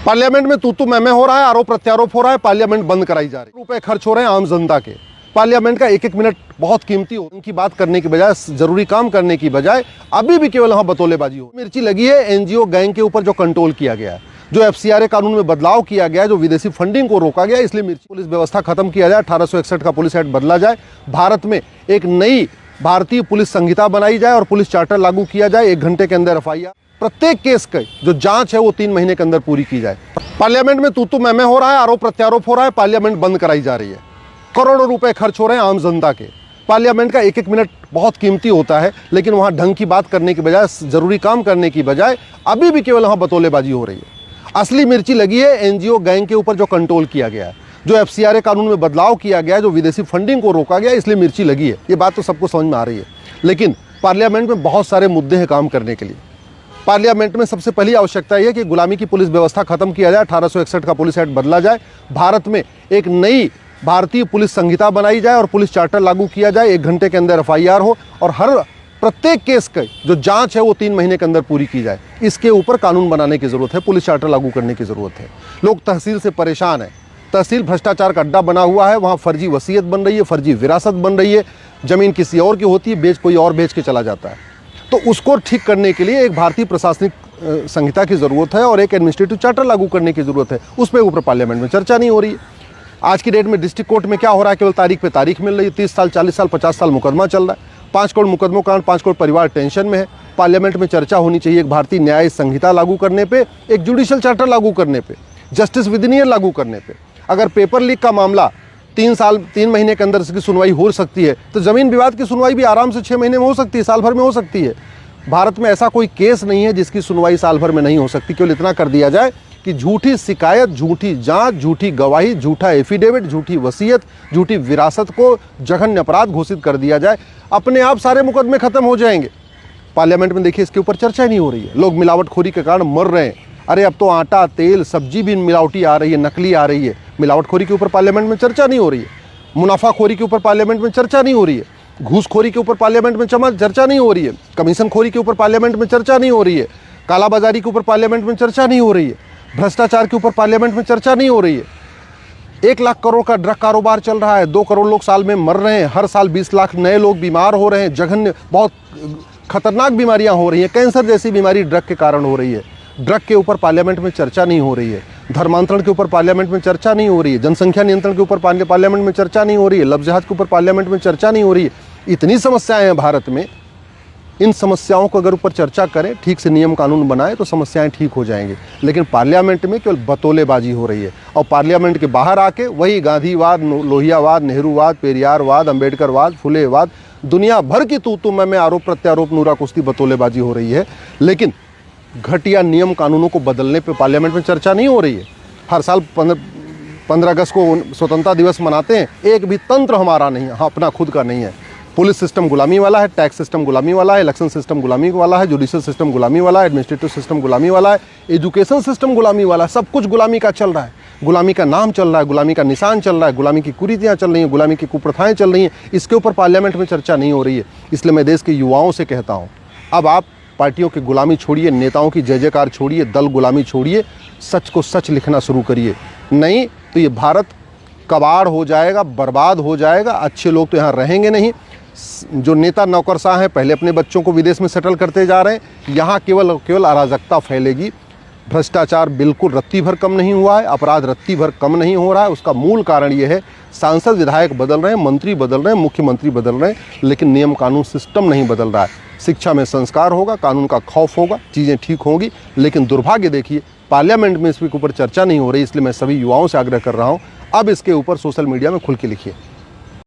Parliament में तू मैं हो रहा है, आरोप प्रत्यारोप हो रहा है, पार्लियामेंट बंद कराई जा रही है, रुपए खर्च हो रहे हैं आम जनता के। पार्लियामेंट का एक एक मिनट बहुत कीमती हो, उनकी बात करने की बजाय, जरूरी काम करने की बजाय अभी भी केवल वहां बतौलेबाजी हो। मिर्ची लगी है एनजीओ गैंग के ऊपर जो कंट्रोल किया गया है, जो एफसीआरए कानून में बदलाव किया गया है, जो विदेशी फंडिंग को रोका गया, इसलिए मिर्ची पुलिस व्यवस्था खत्म किया जाए, 1861 का पुलिस एक्ट बदला जाए, भारत में एक नई भारतीय पुलिस संहिता बनाई जाए और पुलिस चार्टर लागू किया जाए, 1 घंटे के अंदर एफआईआर, प्रत्येक केस की जो जांच है वो 3 महीने के अंदर पूरी की जाए। पार्लियामेंट में तू मैं हो रहा है, आरोप प्रत्यारोप हो रहा है, पार्लियामेंट बंद कराई जा रही है, करोड़ों रुपए खर्च हो रहे हैं आम जनता के। पार्लियामेंट का एक एक मिनट बहुत कीमती होता है, लेकिन वहां ढंग की बात करने की बजाय, जरूरी काम करने की बजाय अभी भी केवल वहां बतौलेबाजी हो रही है। असली मिर्ची लगी है एनजीओ गैंग के ऊपर जो कंट्रोल किया गया है, जो एफसीआरए कानून में बदलाव किया गया है, जो विदेशी फंडिंग को रोका गया, इसलिए मिर्ची लगी है। ये बात तो सबको समझ में आ रही है, लेकिन पार्लियामेंट में बहुत सारे मुद्दे हैं काम करने के लिए। पार्लियामेंट में सबसे पहली आवश्यकता यह है कि गुलामी की पुलिस व्यवस्था खत्म किया जाए, 1861 का पुलिस एक्ट बदला जाए, भारत में एक नई भारतीय पुलिस संहिता बनाई जाए और पुलिस चार्टर लागू किया जाए, 1 घंटे के अंदर एफआईआर हो और हर प्रत्येक केस की जो जांच है वो 3 महीने के अंदर पूरी की जाए। इसके ऊपर कानून बनाने की जरूरत है, पुलिस चार्टर लागू करने की जरूरत है। लोग तहसील से परेशान है, तहसील भ्रष्टाचार का अड्डा बना हुआ है, वहाँ फर्जी वसीयत बन रही है, फर्जी विरासत बन रही है, जमीन किसी और की होती है, कोई और बेच के चला जाता है। तो उसको ठीक करने के लिए एक भारतीय प्रशासनिक संहिता की ज़रूरत है और एक एडमिनिस्ट्रेटिव चार्टर लागू करने की ज़रूरत है। उस पर ऊपर पार्लियामेंट में चर्चा नहीं हो रही है। आज की डेट में डिस्ट्रिक्ट कोर्ट में क्या हो रहा है, केवल तारीख पे तारीख मिल रही है। 30 साल, 40 साल, 50 साल मुकदमा चल रहा है, 5 करोड़ मुकदमों का कारण 5 करोड़ परिवार टेंशन में है। पार्लियामेंट में चर्चा होनी चाहिए एक भारतीय न्याय संहिता लागू करने पे, एक जुडिशियल चार्टर लागू करने पे, जस्टिस विद इन ईयर लागू करने पे। अगर पेपर लीक का मामला 3 महीने के अंदर इसकी सुनवाई हो सकती है, तो जमीन विवाद की सुनवाई भी आराम से 6 महीने में हो सकती है, साल भर में हो सकती है। भारत में ऐसा कोई केस नहीं है जिसकी सुनवाई साल भर में नहीं हो सकती। केवल इतना कर दिया जाए कि झूठी शिकायत, झूठी जांच, झूठी गवाही, झूठा एफिडेविट, झूठी वसीयत, झूठी विरासत को जघन्य अपराध घोषित कर दिया जाए, अपने आप सारे मुकदमे खत्म हो जाएंगे। पार्लियामेंट में देखिए इसके ऊपर चर्चा नहीं हो रही है। लोग मिलावटखोरी के कारण मर रहे हैं। अरे अब तो आटा, तेल, सब्जी भी मिलावटी आ रही है, नकली आ रही है। मिलावटखोरी के ऊपर पार्लियामेंट में चर्चा नहीं हो रही है। मुनाफाखोरी के ऊपर पार्लियामेंट में चर्चा नहीं हो रही है। घूसखोरी के ऊपर पार्लियामेंट में चर्चा नहीं हो रही है। कमीशन खोरी के ऊपर पार्लियामेंट में चर्चा नहीं हो रही है। कालाबाजारी के ऊपर पार्लियामेंट में चर्चा नहीं हो रही है। भ्रष्टाचार के ऊपर पार्लियामेंट में चर्चा नहीं हो रही है। 1 लाख करोड़ का ड्रग कारोबार चल रहा है, 2 करोड़ लोग साल में मर रहे हैं, हर साल 20 लाख नए लोग बीमार हो रहे हैं, जघन्य बहुत खतरनाक बीमारियां हो रही हैं, कैंसर जैसी बीमारी ड्रग के कारण हो रही है। ड्रग के ऊपर पार्लियामेंट में चर्चा नहीं हो रही है। धर्मांतरण के ऊपर पार्लियामेंट में चर्चा नहीं हो रही है। जनसंख्या नियंत्रण के ऊपर पार्लियामेंट में चर्चा नहीं हो रही है। लफ्ज़ जिहाद के ऊपर पार्लियामेंट में चर्चा नहीं हो रही है। इतनी समस्याएं हैं भारत में। इन समस्याओं को अगर ऊपर चर्चा करें, ठीक से नियम कानून बनाए, तो समस्याएं ठीक हो जाएंगी। लेकिन पार्लियामेंट में केवल बतौलेबाजी हो रही है और पार्लियामेंट के बाहर आके वही गांधीवाद, लोहियावाद, नेहरूवाद, पेरियारवाद, अम्बेडकरवाद, फुलेवाद, दुनिया भर की तू में आरोप प्रत्यारोप, नूरा कुश्ती, बतौलेबाजी हो रही है। लेकिन घटिया नियम कानूनों को बदलने पर पार्लियामेंट में चर्चा नहीं हो रही है। हर साल 15 अगस्त को स्वतंत्रता दिवस मनाते हैं, एक भी तंत्र हमारा नहीं है, हाँ अपना खुद का नहीं है। पुलिस सिस्टम गुलामी वाला है, टैक्स सिस्टम गुलामी वाला है, इलेक्शन सिस्टम गुलामी वाला है, जुडिशियल सिस्टम गुलामी वाला है, एडमिनिस्ट्रेटिव सिस्टम गुलामी वाला है, एजुकेशन सिस्टम गुलामी वाला है। सब कुछ गुलामी का चल रहा है। गुलामी का नाम चल रहा है, गुलामी का निशान चल रहा है, गुलामी की कुरीतियाँ चल रही हैं, गुलामी की कुप्रथाएं चल रही हैं। इसके ऊपर पार्लियामेंट में चर्चा नहीं हो रही है। इसलिए मैं देश के युवाओं से कहता हूँ, अब आप पार्टियों की गुलामी छोड़िए, नेताओं की जय जयकार छोड़िए, दल गुलामी छोड़िए, सच को सच लिखना शुरू करिए। नहीं तो ये भारत कबाड़ हो जाएगा, बर्बाद हो जाएगा। अच्छे लोग तो यहाँ रहेंगे नहीं। जो नेता नौकरशाह हैं, पहले अपने बच्चों को विदेश में सेटल करते जा रहे हैं। यहाँ केवल अराजकता फैलेगी। भ्रष्टाचार बिल्कुल रत्ती भर कम नहीं हुआ है, अपराध रत्ती भर कम नहीं हो रहा है। उसका मूल कारण ये है, सांसद विधायक बदल रहे हैं, मंत्री बदल रहे हैं, मुख्यमंत्री बदल रहे हैं, लेकिन नियम कानून सिस्टम नहीं बदल रहा है। शिक्षा में संस्कार होगा, कानून का खौफ होगा, चीज़ें ठीक होंगी। लेकिन दुर्भाग्य देखिए, पार्लियामेंट में इसके ऊपर चर्चा नहीं हो रही। इसलिए मैं सभी युवाओं से आग्रह कर रहा हूँ, अब इसके ऊपर सोशल मीडिया में खुल के लिखिए।